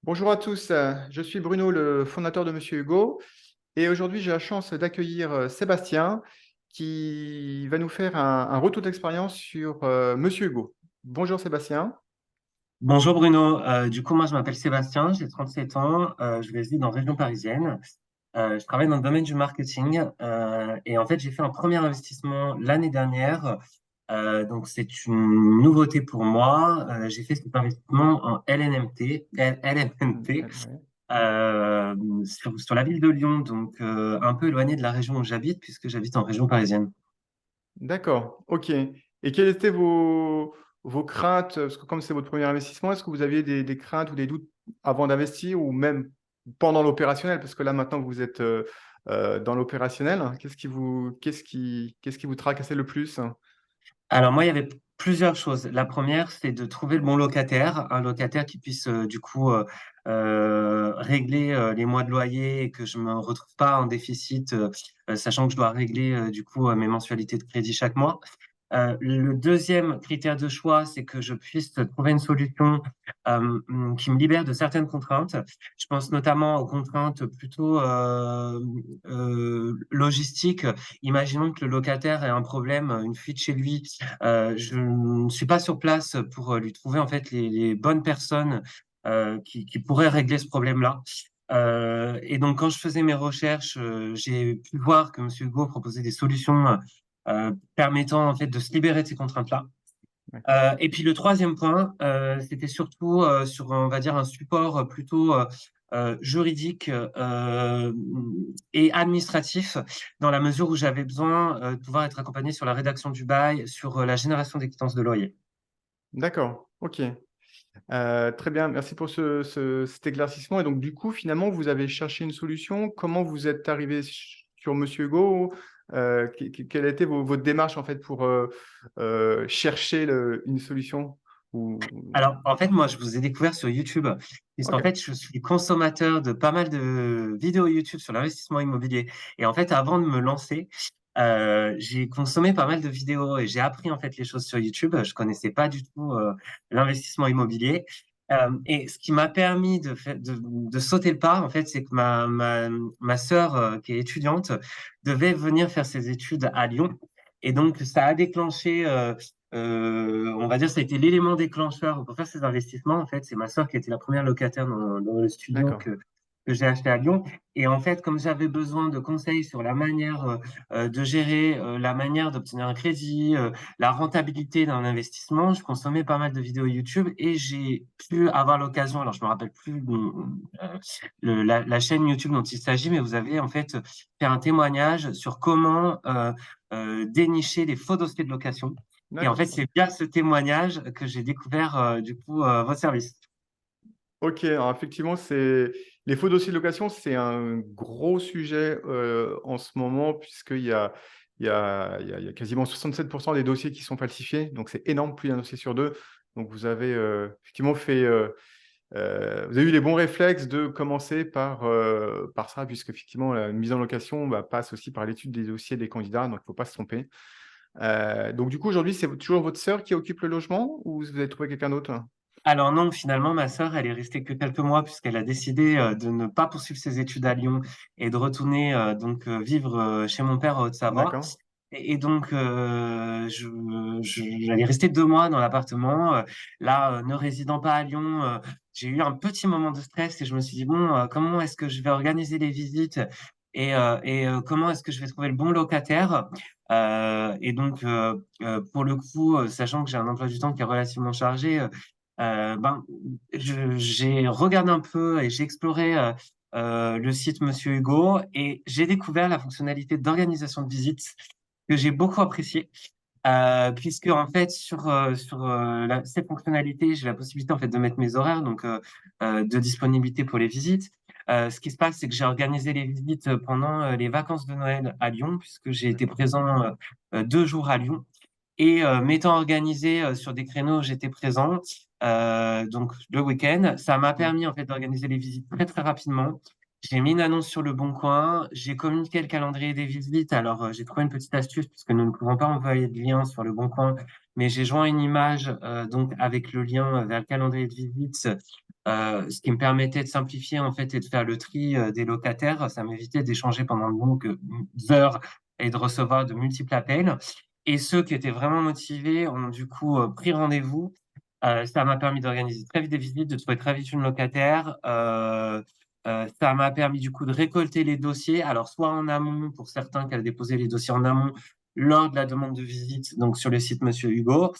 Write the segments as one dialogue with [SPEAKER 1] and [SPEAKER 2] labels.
[SPEAKER 1] Bonjour à tous, je suis Bruno, le fondateur de Monsieur Hugo, et aujourd'hui j'ai la chance d'accueillir Sébastien qui va nous faire un retour d'expérience sur Monsieur Hugo. Bonjour Sébastien.
[SPEAKER 2] Bonjour Bruno. Du coup, moi je m'appelle Sébastien, j'ai 37 ans, je réside en région parisienne. Je travaille dans le domaine du marketing et en fait j'ai fait un premier investissement l'année dernière. Donc c'est une nouveauté pour moi. J'ai fait cet investissement en LNMT, LMNT
[SPEAKER 1] Ouais.
[SPEAKER 2] sur la ville de Lyon, donc un peu éloigné de la région où j'habite puisque j'habite en région parisienne.
[SPEAKER 1] D'accord, ok. Et quelles étaient vos craintes, parce que comme c'est votre premier investissement, est-ce que vous aviez des craintes ou des doutes avant d'investir ou même pendant l'opérationnel? Parce que là maintenant vous êtes dans l'opérationnel. Qu'est-ce qui vous tracassait le plus?
[SPEAKER 2] Alors moi, il y avait plusieurs choses. La première, c'est de trouver le bon locataire, un locataire qui puisse régler les mois de loyer et que je me retrouve pas en déficit, sachant que je dois régler mes mensualités de crédit chaque mois. Le deuxième critère de choix, c'est que je puisse trouver une solution qui me libère de certaines contraintes. Je pense notamment aux contraintes plutôt logistiques. Imaginons que le locataire ait un problème, une fuite chez lui. Je ne suis pas sur place pour lui trouver en fait les bonnes personnes qui pourraient régler ce problème-là. Et donc, quand je faisais mes recherches, j'ai pu voir que Monsieur Hugo proposait des solutions permettant en fait de se libérer de ces contraintes-là.
[SPEAKER 1] D'accord.
[SPEAKER 2] Et puis le troisième point, c'était surtout sur, on va dire, un support plutôt juridique et administratif, dans la mesure où j'avais besoin de pouvoir être accompagné sur la rédaction du bail, sur la génération des quittances de loyer.
[SPEAKER 1] D'accord, ok. Très bien, merci pour cet éclaircissement. Et donc, du coup, finalement, vous avez cherché une solution. Comment vous êtes arrivé sur Monsieur Hugo? Quelle a été votre démarche en fait pour chercher une solution? Ou...
[SPEAKER 2] Alors, en fait, moi, je vous ai découvert sur YouTube, puisqu'en
[SPEAKER 1] Ok,
[SPEAKER 2] fait, je suis consommateur de pas mal de vidéos YouTube sur l'investissement immobilier. Et en fait, avant de me lancer, j'ai consommé pas mal de vidéos et j'ai appris en fait les choses sur YouTube. Je connaissais pas du tout l'investissement immobilier. Et ce qui m'a permis de sauter le pas, en fait, c'est que ma sœur, qui est étudiante, devait venir faire ses études à Lyon. Et donc, ça a déclenché on va dire, ça a été l'élément déclencheur pour faire ces investissements. En fait, c'est ma sœur qui était la première locataire dans le studio
[SPEAKER 1] d'accord.
[SPEAKER 2] que j'ai acheté à Lyon. Et en fait, comme j'avais besoin de conseils sur la manière de gérer, la manière d'obtenir un crédit, la rentabilité d'un investissement, je consommais pas mal de vidéos YouTube et j'ai pu avoir l'occasion, alors je me rappelle plus la chaîne YouTube dont il s'agit, mais vous avez en fait fait un témoignage sur comment dénicher les faux dossiers de location. Et en fait,
[SPEAKER 1] D'accord.
[SPEAKER 2] c'est via ce témoignage que j'ai découvert votre service.
[SPEAKER 1] Ok, alors effectivement, les faux dossiers de location, c'est un gros sujet en ce moment, puisqu'il y a quasiment 67% des dossiers qui sont falsifiés. Donc, c'est énorme, plus d'un dossier sur deux. Donc, vous avez effectivement vous avez eu les bons réflexes de commencer par ça, puisque effectivement, la mise en location passe aussi par l'étude des dossiers des candidats. Donc, il ne faut pas se tromper. Donc, du coup, aujourd'hui, c'est toujours votre sœur qui occupe le logement ou vous avez trouvé quelqu'un d'autre?
[SPEAKER 2] Alors non, finalement, ma sœur, elle est restée que quelques mois puisqu'elle a décidé de ne pas poursuivre ses études à Lyon et de retourner vivre chez mon père en Haute-Savoie.
[SPEAKER 1] D'accord.
[SPEAKER 2] Et donc, j'allais rester 2 mois dans l'appartement. Là, ne résidant pas à Lyon, j'ai eu un petit moment de stress et je me suis dit, bon, comment est-ce que je vais organiser les visites et comment est-ce que je vais trouver le bon locataire? Pour le coup, sachant que j'ai un emploi du temps qui est relativement chargé, ben, j'ai regardé un peu et j'ai exploré le site Monsieur Hugo et j'ai découvert la fonctionnalité d'organisation de visites que j'ai beaucoup apprécié, puisque en fait sur cette fonctionnalité, j'ai la possibilité en fait de mettre mes horaires de disponibilité pour les visites. Ce qui se passe, c'est que j'ai organisé les visites pendant les vacances de Noël à Lyon, puisque j'ai été
[SPEAKER 1] D'accord.
[SPEAKER 2] présent 2 jours à Lyon. Et m'étant organisé sur des créneaux, j'étais présent. Donc le week-end, ça m'a
[SPEAKER 1] Mm.
[SPEAKER 2] permis en fait d'organiser les visites très très rapidement. J'ai mis une annonce sur le Bon Coin, j'ai communiqué le calendrier des visites. Alors j'ai trouvé une petite astuce puisque nous ne pouvons pas envoyer de lien sur le Bon Coin, mais j'ai joint une image donc avec le lien vers le calendrier de visites ce qui me permettait de simplifier en fait et de faire le tri des locataires. Ça m'évitait d'échanger pendant de longues heures et de recevoir de multiples appels. Et ceux qui étaient vraiment motivés ont du coup pris rendez-vous. Ça m'a permis d'organiser très vite des visites, de trouver très vite une locataire. Ça m'a permis du coup de récolter les dossiers, alors soit en amont pour certains qui avaient déposé les dossiers en amont lors de la demande de visite, donc sur le site Monsieur Hugo,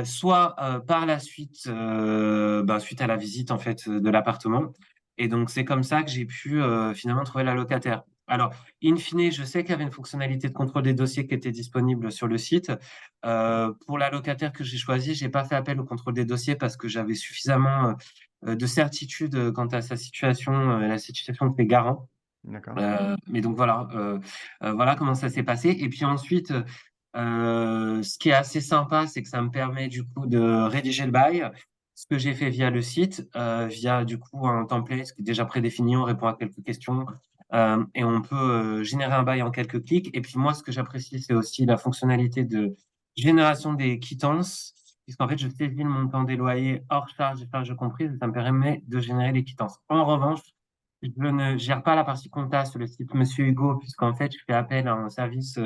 [SPEAKER 2] soit par la suite, suite à la visite en fait de l'appartement. Et donc c'est comme ça que j'ai pu finalement trouver la locataire. Alors, in fine, je sais qu'il y avait une fonctionnalité de contrôle des dossiers qui était disponible sur le site. Pour la locataire que j'ai choisie, j'ai pas fait appel au contrôle des dossiers parce que j'avais suffisamment de certitude quant à sa situation, la situation de ses garants.
[SPEAKER 1] D'accord.
[SPEAKER 2] Mais donc voilà, voilà comment ça s'est passé. Et puis ensuite, ce qui est assez sympa, c'est que ça me permet du coup de rédiger le bail. Ce que j'ai fait via le site, via du coup un template qui est déjà prédéfini, on répond à quelques questions et on peut générer un bail en quelques clics. Et puis moi, ce que j'apprécie, c'est aussi la fonctionnalité de génération des quittances, puisqu'en fait, je saisis le montant des loyers hors charges et charges comprises, et ça me permet de générer les quittances. En revanche, je ne gère pas la partie compta sur le site Monsieur Hugo, puisqu'en fait, je fais appel à un service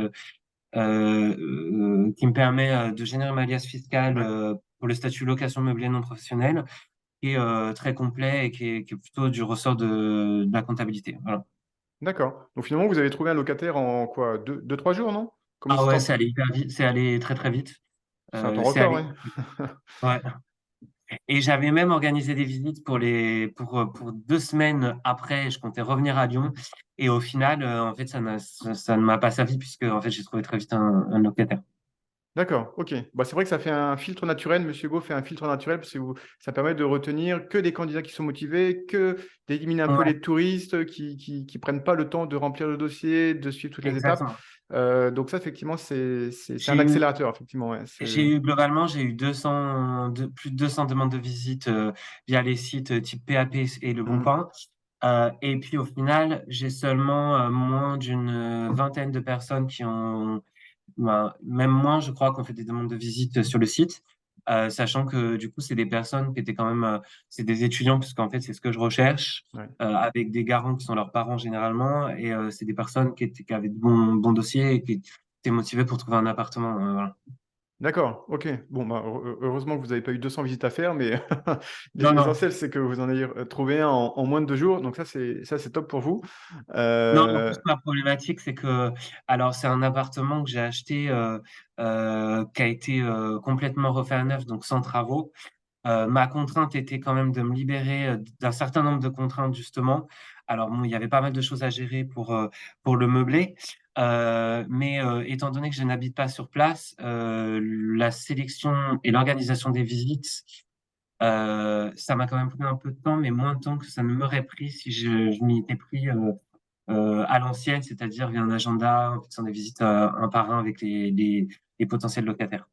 [SPEAKER 2] qui me permet de générer ma liasse fiscale
[SPEAKER 1] Ouais.
[SPEAKER 2] pour le statut location meublée non professionnelle, qui est très complet et qui est plutôt du ressort de la comptabilité. Voilà.
[SPEAKER 1] D'accord. Donc finalement, vous avez trouvé un locataire en quoi? 2-3 jours, non? Combien
[SPEAKER 2] Ah
[SPEAKER 1] de
[SPEAKER 2] ouais,
[SPEAKER 1] temps?
[SPEAKER 2] c'est allé hyper vite, c'est allé très très vite.
[SPEAKER 1] C'est un temps
[SPEAKER 2] C'est
[SPEAKER 1] record,
[SPEAKER 2] allé.
[SPEAKER 1] ouais.
[SPEAKER 2] Ouais. Et j'avais même organisé des visites pour 2 semaines après. Je comptais revenir à Lyon. Et au final, en fait, ça ne m'a pas servi puisque en fait, j'ai trouvé très vite un locataire.
[SPEAKER 1] D'accord, OK. Bah, c'est vrai que ça fait un filtre naturel, Monsieur Go fait un filtre naturel parce que vous ça permet de retenir que des candidats qui sont motivés, que d'éliminer un peu
[SPEAKER 2] Ouais,
[SPEAKER 1] les touristes qui prennent pas le temps de remplir le dossier, de suivre toutes les étapes.
[SPEAKER 2] exactement.
[SPEAKER 1] Donc ça effectivement c'est
[SPEAKER 2] J'ai
[SPEAKER 1] un
[SPEAKER 2] eu,
[SPEAKER 1] accélérateur effectivement, ouais,
[SPEAKER 2] globalement, j'ai eu plus de 200 demandes de visite via les sites type PAP et Le Bon
[SPEAKER 1] mmh,
[SPEAKER 2] Coin. Et puis au final, j'ai seulement moins d'une vingtaine de personnes qui ont, même moins, je crois, qui ont fait des demandes de visite sur le site. Sachant que du coup, c'est des personnes qui étaient quand même, c'est des étudiants, puisqu'en fait, c'est ce que je recherche,
[SPEAKER 1] ouais.
[SPEAKER 2] avec des garants qui sont leurs parents généralement, et c'est des personnes qui avaient de bons dossiers et qui étaient motivées pour trouver un appartement. Voilà.
[SPEAKER 1] D'accord, OK. Bon, bah, heureusement que vous n'avez pas eu 200 visites à faire, mais
[SPEAKER 2] Non, non.
[SPEAKER 1] l'essentiel c'est que vous en ayez, trouvé un en moins de 2 jours, donc ça c'est top pour vous.
[SPEAKER 2] Non, en plus,
[SPEAKER 1] Heu,
[SPEAKER 2] ma problématique, c'est que, alors, c'est un appartement que j'ai acheté, qui a été complètement refait à neuf, donc sans travaux. Ma contrainte était quand même de me libérer d'un certain nombre de contraintes, justement. Alors, bon, il y avait pas mal de choses à gérer pour le meubler. Mais étant donné que je n'habite pas sur place, la sélection et l'organisation des visites, ça m'a quand même pris un peu de temps, mais moins de temps que ça ne m'aurait pris si je m'y étais pris à l'ancienne, c'est-à-dire via un agenda, en fixant des visites un par un avec les potentiels locataires.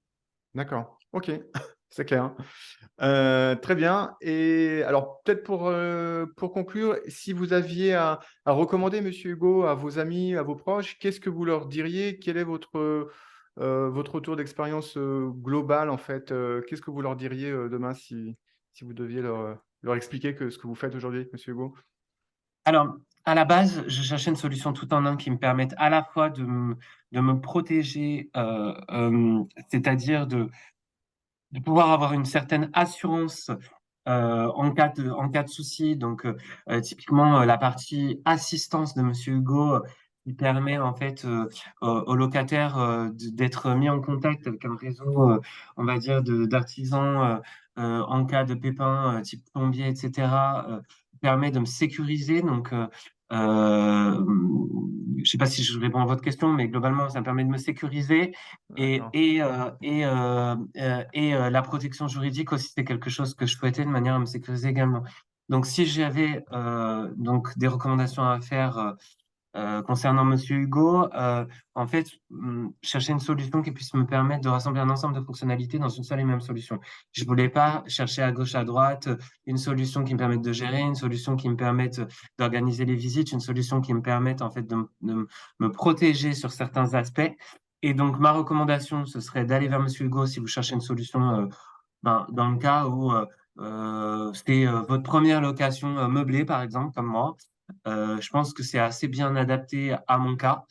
[SPEAKER 1] d'accord, OK, c'est clair. Très bien et alors peut-être pour conclure, si vous aviez à recommander Monsieur Hugo à vos amis, à vos proches, qu'est-ce que vous leur diriez? Quel est votre retour d'expérience, global en fait? Qu'est-ce que vous leur diriez, demain si vous deviez leur expliquer ce que vous faites aujourd'hui, Monsieur Hugo?
[SPEAKER 2] Alors, à la base, je cherchais une solution tout en un qui me permette à la fois de me protéger, c'est-à-dire de pouvoir avoir une certaine assurance, en cas de souci. Donc, typiquement, la partie assistance de Monsieur Hugo, qui permet en fait, aux locataires, d'être mis en contact avec un réseau, on va dire d'artisans, en cas de pépin, type plombier et cetera, permet de me sécuriser. Donc, je sais pas si je réponds à votre question, mais globalement, ça me permet de me sécuriser et
[SPEAKER 1] D'accord.
[SPEAKER 2] et heu la protection juridique aussi, c'est quelque chose que je souhaitais de manière à me sécuriser également. Donc si j'avais, donc des recommandations à faire, concernant Monsieur Hugo, en fait, chercher une solution qui puisse me permettre de rassembler un ensemble de fonctionnalités dans une seule et même solution. Je voulais pas chercher à gauche, à droite, une solution qui me permette de gérer, une solution qui me permette, d'organiser les visites, une solution qui me permette en fait me protéger sur certains aspects. Et donc ma recommandation, ce serait d'aller vers Monsieur Hugo si vous cherchez une solution, dans le cas où, c'est votre première location meublée, par exemple, comme moi. Je pense que c'est assez bien adapté à mon cas.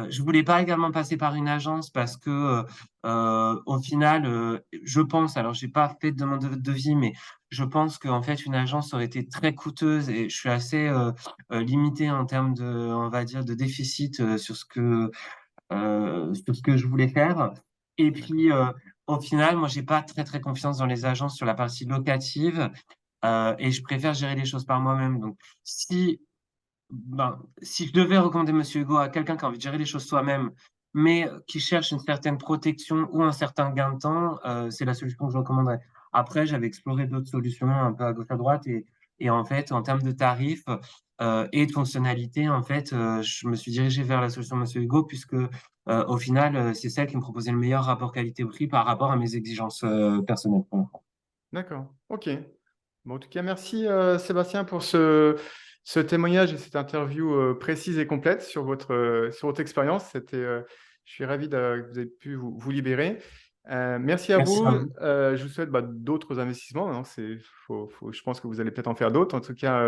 [SPEAKER 2] Je voulais pas également passer par une agence parce que au final, je pense, alors j'ai pas fait de demande de devis, mais je pense qu'en fait une agence aurait été très coûteuse et je suis assez limité en termes de, on va dire, de déficit sur ce que je voulais faire. Et
[SPEAKER 1] D'accord.
[SPEAKER 2] puis au final, moi j'ai pas très très confiance dans les agences sur la partie locative et je préfère gérer les choses par moi-même. Donc si je devais recommander Monsieur Hugo à quelqu'un qui a envie de gérer les choses soi-même, mais qui cherche une certaine protection ou un certain gain de temps, c'est la solution que je recommanderais. Après, j'avais exploré d'autres solutions un peu à gauche à droite et en fait, en termes de tarifs et de fonctionnalités, en fait, je me suis dirigé vers la solution de Monsieur Hugo puisque au final, c'est celle qui me proposait le meilleur rapport qualité-prix par rapport à mes exigences personnelles.
[SPEAKER 1] D'accord. OK. Bon, en tout cas, merci, Sébastien, pour ce témoignage et cette interview, précise et complète sur votre expérience. Je suis ravi que vous ayez pu vous libérer. Merci à
[SPEAKER 2] Merci
[SPEAKER 1] vous.
[SPEAKER 2] à vous.
[SPEAKER 1] Je vous souhaite, d'autres investissements, hein. Je pense que vous allez peut-être en faire d'autres. En tout cas,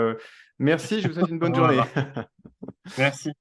[SPEAKER 1] merci. Je vous souhaite une bonne
[SPEAKER 2] On va
[SPEAKER 1] journée.
[SPEAKER 2] voir. Merci.